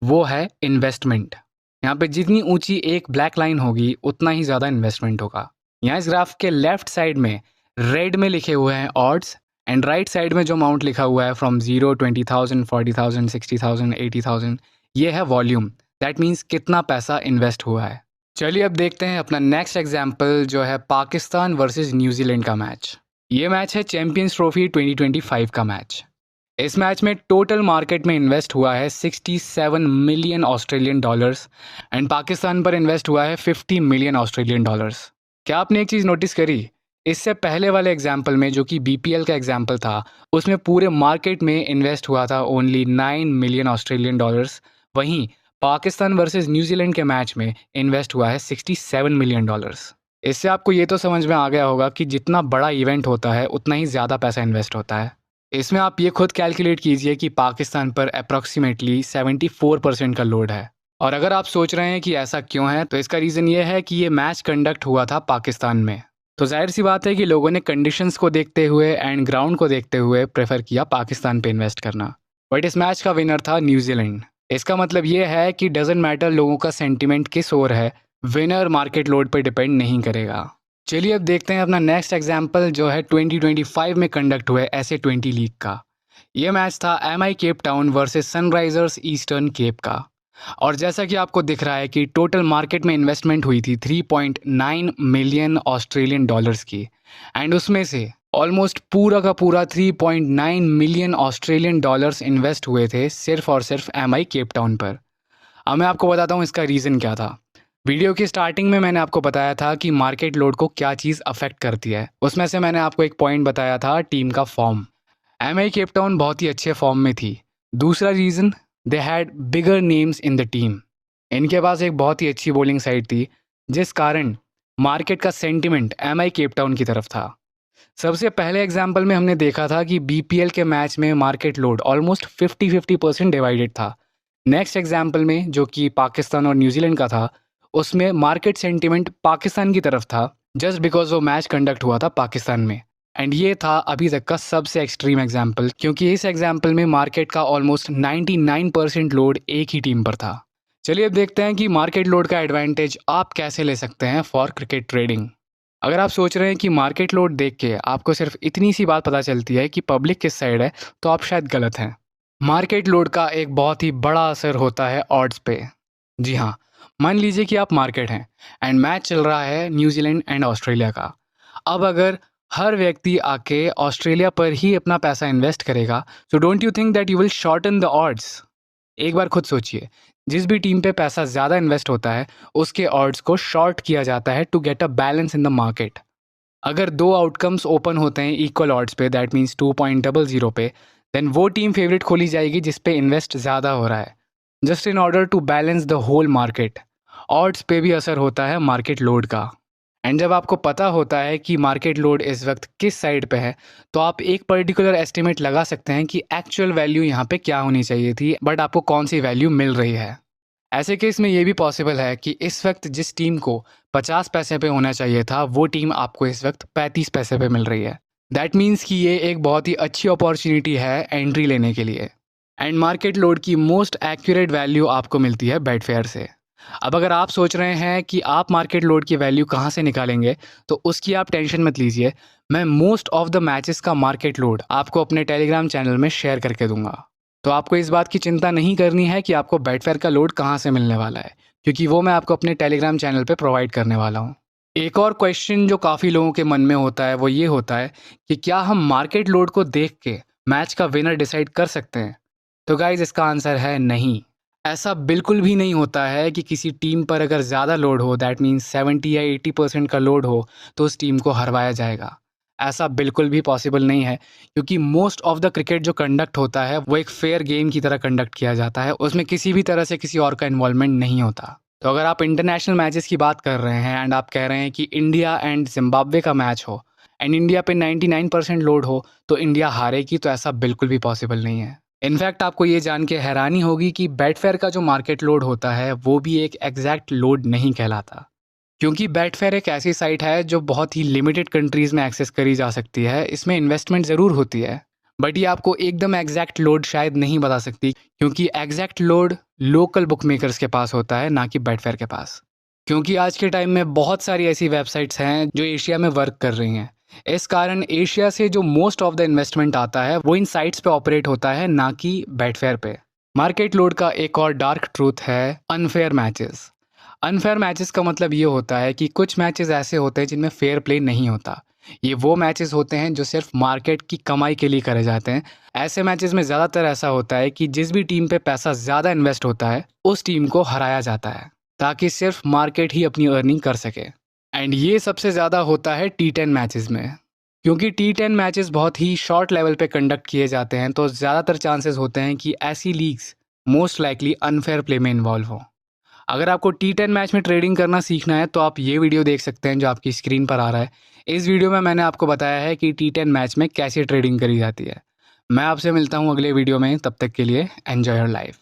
वो है इन्वेस्टमेंट। यहाँ पे जितनी ऊंची एक ब्लैक लाइन होगी उतना ही ज़्यादा इन्वेस्टमेंट होगा। यहाँ इस ग्राफ के लेफ्ट साइड में रेड में लिखे हुए हैं ऑड्स एंड राइट साइड में जो अमाउंट लिखा हुआ है फ्रॉम 0, 20,000, 40,000, 60,000, 80,000, ये है वॉल्यूम। दैट मीन्स कितना पैसा इन्वेस्ट हुआ है। चलिए अब देखते हैं अपना नेक्स्ट एग्जाम्पल जो है पाकिस्तान वर्सेस न्यूजीलैंड का मैच। ये मैच है चैंपियंस ट्रॉफी 2025 का मैच। इस मैच में टोटल मार्केट में इन्वेस्ट हुआ है 67 million Australian dollars and Pakistan पर इन्वेस्ट हुआ है 50 मिलियन ऑस्ट्रेलियन डॉलर्स। क्या आपने एक चीज़ नोटिस करी? इससे पहले वाले एग्जाम्पल में जो कि बीपीएल का एग्जाम्पल था उसमें पूरे मार्केट में इन्वेस्ट हुआ था ओनली 9 मिलियन ऑस्ट्रेलियन डॉलर्स। वहीं पाकिस्तान वर्सेस न्यूजीलैंड के मैच में इन्वेस्ट हुआ है 67 मिलियन डॉलर्स। इससे आपको ये तो समझ में आ गया होगा कि जितना बड़ा इवेंट होता है उतना ही ज़्यादा पैसा इन्वेस्ट होता है। इसमें आप ये खुद कैलकुलेट कीजिए कि पाकिस्तान पर अप्रॉक्सीमेटली 74% का लोड है। और अगर आप सोच रहे हैं कि ऐसा क्यों है तो इसका रीज़न ये है कि ये मैच कंडक्ट हुआ था पाकिस्तान में। तो जाहिर सी बात है कि लोगों ने कंडीशंस को देखते हुए एंड ग्राउंड को देखते हुए प्रेफर किया पाकिस्तान पे इन्वेस्ट करना। बट इस मैच का विनर था न्यूजीलैंड। इसका मतलब ये है कि डजेंट मैटर लोगों का सेंटिमेंट किस ओर है, विनर मार्केट लोड पर डिपेंड नहीं करेगा। चलिए अब देखते हैं अपना नेक्स्ट एग्जाम्पल जो है 2025 में कंडक्ट हुए SA20 लीग का। ये मैच था MI Cape Town versus Sunrisers Eastern Cape का। और जैसा कि आपको दिख रहा है कि टोटल मार्केट में इन्वेस्टमेंट हुई थी 3.9 मिलियन ऑस्ट्रेलियन डॉलर्स की एंड उसमें से ऑलमोस्ट पूरा का पूरा 3.9 मिलियन ऑस्ट्रेलियन डॉलर्स इन्वेस्ट हुए थे सिर्फ और सिर्फ MI केप टाउन पर। अब मैं आपको बताता हूँ इसका रीज़न क्या था। वीडियो की स्टार्टिंग में मैंने आपको बताया था कि मार्केट लोड को क्या चीज़ अफेक्ट करती है। उसमें से मैंने आपको एक पॉइंट बताया था टीम का फॉर्म। MI केप टाउन बहुत ही अच्छे फॉर्म में थी। दूसरा reason, they had bigger names in the team. इनके पास एक बहुत ही अच्छी बॉलिंग साइड थी जिस कारण मार्केट का सेंटिमेंट MI केप टाउन की तरफ था। सबसे पहले एग्जाम्पल में हमने देखा था कि BPL के मैच में मार्केट लोड ऑलमोस्ट 50-50% डिवाइडेड था। नेक्स्ट एग्जाम्पल में जो कि पाकिस्तान और न्यूजीलैंड का था उसमें मार्केट सेंटिमेंट पाकिस्तान की तरफ था जस्ट बिकॉज वो मैच कंडक्ट हुआ था पाकिस्तान में। एंड ये था अभी तक का सबसे एक्सट्रीम एग्जाम्पल क्योंकि इस एग्जाम्पल में मार्केट का ऑलमोस्ट 99% लोड एक ही टीम पर था। चलिए अब देखते हैं कि मार्केट लोड का एडवांटेज आप कैसे ले सकते हैं फॉर क्रिकेट ट्रेडिंग। अगर आप सोच रहे हैं कि मार्केट लोड देख के आपको सिर्फ इतनी सी बात पता चलती है कि पब्लिक किस साइड है तो आप शायद गलत हैं। मार्केट लोड का एक बहुत ही बड़ा असर होता है ऑड्स पे। जी हाँ, मान लीजिए कि आप मार्केट हैं एंड मैच चल रहा है न्यूजीलैंड एंड ऑस्ट्रेलिया का। अब अगर हर व्यक्ति आके ऑस्ट्रेलिया पर ही अपना पैसा इन्वेस्ट करेगा so don't you think that you will shorten the odds. एक बार खुद सोचिए, जिस भी टीम पे पैसा ज़्यादा इन्वेस्ट होता है उसके ऑड्स को शॉर्ट किया जाता है to get a balance in the market. अगर दो आउटकम्स ओपन होते हैं इक्वल ऑड्स पे दैट मीन्स 2.00 पे देन वो टीम फेवरेट खोली जाएगी जिस पे इन्वेस्ट ज़्यादा हो रहा है just in order to balance the whole market. Odds पे भी असर होता है मार्केट लोड का। एंड जब आपको पता होता है कि मार्केट लोड इस वक्त किस साइड पे है तो आप एक पर्टिकुलर एस्टिमेट लगा सकते हैं कि एक्चुअल वैल्यू यहाँ पे क्या होनी चाहिए थी बट आपको कौन सी वैल्यू मिल रही है। ऐसे केस में ये भी पॉसिबल है कि इस वक्त जिस टीम को 50 पैसे पे होना चाहिए था वो टीम आपको इस वक्त 35 पैसे पे मिल रही है। दैट मीन्स कि ये एक बहुत ही अच्छी अपॉर्चुनिटी है एंट्री लेने के लिए। एंड मार्केट लोड की मोस्ट एक्यूरेट वैल्यू आपको मिलती है बेटफेयर से। अब अगर आप सोच रहे हैं कि आप मार्केट लोड की वैल्यू कहाँ से निकालेंगे तो उसकी आप टेंशन मत लीजिए। मैं मोस्ट ऑफ द मैचेस का मार्केट लोड आपको अपने टेलीग्राम चैनल में शेयर करके दूंगा। तो आपको इस बात की चिंता नहीं करनी है कि आपको बेटफेयर का लोड कहाँ से मिलने वाला है क्योंकि वो मैं आपको अपने टेलीग्राम चैनल पे प्रोवाइड करने वाला हूँ। एक और क्वेश्चन जो काफ़ी लोगों के मन में होता है वो ये होता है कि क्या हम मार्केट लोड को देख के मैच का विनर डिसाइड कर सकते हैं? तो गाइज इसका आंसर है नहीं। ऐसा बिल्कुल भी नहीं होता है कि किसी टीम पर अगर ज़्यादा लोड हो दैट मीन्स 70 या 80% का लोड हो तो उस टीम को हरवाया जाएगा। ऐसा बिल्कुल भी पॉसिबल नहीं है क्योंकि मोस्ट ऑफ द क्रिकेट जो कंडक्ट होता है वो एक फेयर गेम की तरह कंडक्ट किया जाता है। उसमें किसी भी तरह से किसी और का इन्वॉल्वमेंट नहीं होता। तो अगर आप इंटरनेशनल मैचेस की बात कर रहे हैं एंड आप कह रहे हैं कि इंडिया एंड जिम्बाब्वे का मैच हो एंड इंडिया पे 99% लोड हो तो इंडिया हारेगी, तो ऐसा बिल्कुल भी पॉसिबल नहीं है। इनफैक्ट आपको ये जान के हैरानी होगी कि बेटफेयर का जो मार्केट लोड होता है वो भी एक एग्जैक्ट लोड नहीं कहलाता क्योंकि बेटफेयर एक ऐसी साइट है जो बहुत ही लिमिटेड कंट्रीज़ में एक्सेस करी जा सकती है। इसमें इन्वेस्टमेंट ज़रूर होती है बट ये आपको एकदम एग्जैक्ट लोड शायद नहीं बता सकती, क्योंकि exact load local book makers के पास होता है, ना कि बेटफेयर के पास। क्योंकि आज के टाइम में बहुत सारी ऐसी वेबसाइट्स हैं जो एशिया में वर्क कर रही हैं। इस कारण एशिया से जो मोस्ट ऑफ द इन्वेस्टमेंट आता है वो इन साइट्स पे ऑपरेट होता है, ना कि बेटफेयर पे। मार्केट लोड का एक और डार्क ट्रूथ है अनफेयर मैचेस। अनफेयर मैचेस का मतलब ये होता है कि कुछ मैचेस ऐसे होते हैं जिनमें फेयर प्ले नहीं होता। ये वो मैचेस होते हैं जो सिर्फ मार्केट की कमाई के लिए करे जाते हैं। ऐसे मैचेस में ज़्यादातर ऐसा होता है कि जिस भी टीम पे पैसा ज़्यादा इन्वेस्ट होता है उस टीम को हराया जाता है, ताकि सिर्फ मार्केट ही अपनी अर्निंग कर सके। एंड ये सबसे ज़्यादा होता है T10 मैचेस में। क्योंकि T10 मैचेस बहुत ही शॉर्ट लेवल पे कंडक्ट किए जाते हैं, तो ज़्यादातर चांसेस होते हैं कि ऐसी leagues most likely unfair play में इन्वॉल्व हो। अगर आपको T10 मैच में ट्रेडिंग करना सीखना है तो आप ये वीडियो देख सकते हैं जो आपकी स्क्रीन पर आ रहा है। इस वीडियो में मैंने आपको बताया है कि T10 मैच में कैसे ट्रेडिंग करी जाती है। मैं आपसे मिलता हूँ अगले वीडियो में, तब तक के लिए एन्जॉय योर लाइफ।